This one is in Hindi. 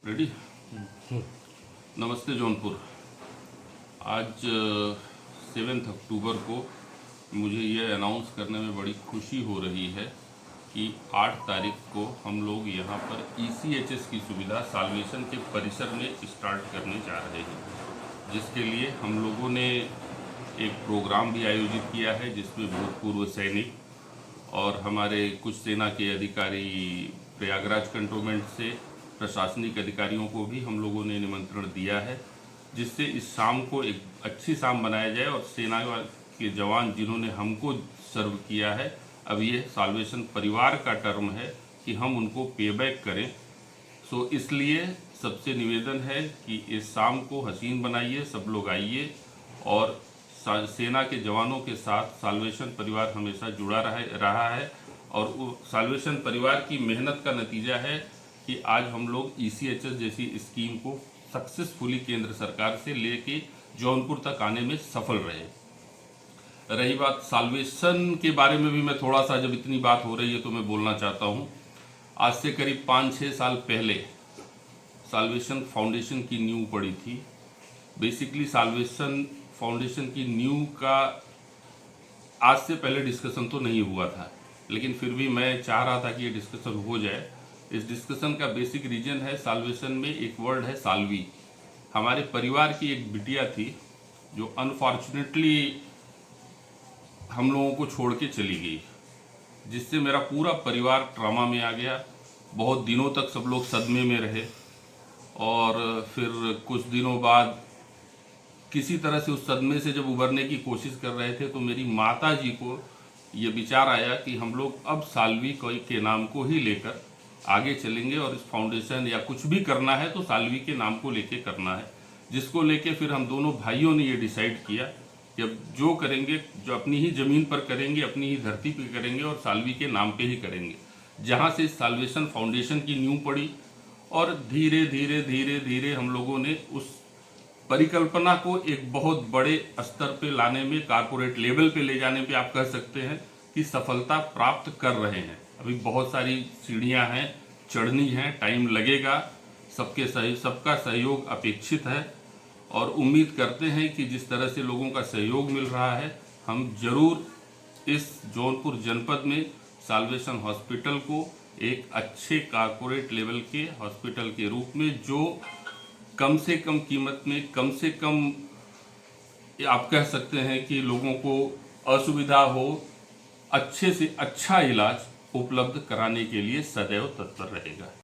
रेडी। नमस्ते जौनपुर। आज 7 अक्टूबर को मुझे ये अनाउंस करने में बड़ी खुशी हो रही है कि 8 तारीख को हम लोग यहाँ पर ECHS की सुविधा साल्वेशन के परिसर में स्टार्ट करने जा रहे हैं, जिसके लिए हम लोगों ने एक प्रोग्राम भी आयोजित किया है, जिसमें भूतपूर्व सैनिक और हमारे कुछ सेना के अधिकारी, प्रयागराज कंटोनमेंट से प्रशासनिक अधिकारियों को भी हम लोगों ने निमंत्रण दिया है, जिससे इस शाम को एक अच्छी शाम बनाया जाए और सेना के जवान जिन्होंने हमको सर्व किया है, अब ये साल्वेशन परिवार का टर्म है कि हम उनको पे बैक करें। सो इसलिए सबसे निवेदन है कि इस शाम को हसीन बनाइए, सब लोग आइए और सेना के जवानों के साथ साल्वेशन परिवार हमेशा जुड़ा रहा है और वो साल्वेशन परिवार की मेहनत का नतीजा है कि आज हम लोग ECHS जैसी स्कीम को सक्सेसफुली केंद्र सरकार से लेके जौनपुर तक आने में सफल रहे। रही बात साल्वेशन के बारे में भी मैं थोड़ा सा, जब इतनी बात हो रही है तो मैं बोलना चाहता हूँ। आज से करीब 5-6 साल पहले साल्वेशन फाउंडेशन की नींव पड़ी थी। बेसिकली साल्वेशन फाउंडेशन की नींव का आज से पहले डिस्कशन तो नहीं हुआ था, लेकिन फिर भी मैं चाह रहा था कि ये डिस्कशन हो जाए। इस डिस्कशन का बेसिक रीजन है, साल्वेशन में एक वर्ड है साल्वी। हमारे परिवार की एक बिटिया थी जो अनफॉर्चुनेटली हम लोगों को छोड़ के चली गई, जिससे मेरा पूरा परिवार ट्रॉमा में आ गया। बहुत दिनों तक सब लोग सदमे में रहे और फिर कुछ दिनों बाद किसी तरह से उस सदमे से जब उबरने की कोशिश कर रहे थे तो मेरी माता जी को ये विचार आया कि हम लोग अब साल्वी के नाम को ही लेकर आगे चलेंगे और इस फाउंडेशन या कुछ भी करना है तो साल्वी के नाम को लेके करना है। जिसको लेके फिर हम दोनों भाइयों ने ये डिसाइड किया कि अब जो करेंगे, जो अपनी ही ज़मीन पर करेंगे, अपनी ही धरती पे करेंगे और साल्वी के नाम पे ही करेंगे। जहाँ से साल्वेशन फाउंडेशन की नींव पड़ी और धीरे धीरे धीरे धीरे हम लोगों ने उस परिकल्पना को एक बहुत बड़े स्तर पे लाने में, कारपोरेट लेवल पे ले जाने पे आप कह सकते हैं कि सफलता प्राप्त कर रहे हैं। अभी बहुत सारी सीढ़ियां हैं, चढ़नी है, टाइम लगेगा, सबका सहयोग अपेक्षित है और उम्मीद करते हैं कि जिस तरह से लोगों का सहयोग मिल रहा है, हम जरूर इस जौनपुर जनपद में साल्वेशन हॉस्पिटल को एक अच्छे कारपोरेट लेवल के हॉस्पिटल के रूप में, जो कम से कम कीमत में, कम से कम आप कह सकते हैं कि लोगों को असुविधा हो, अच्छे से अच्छा इलाज उपलब्ध कराने के लिए सदैव तत्पर रहेगा।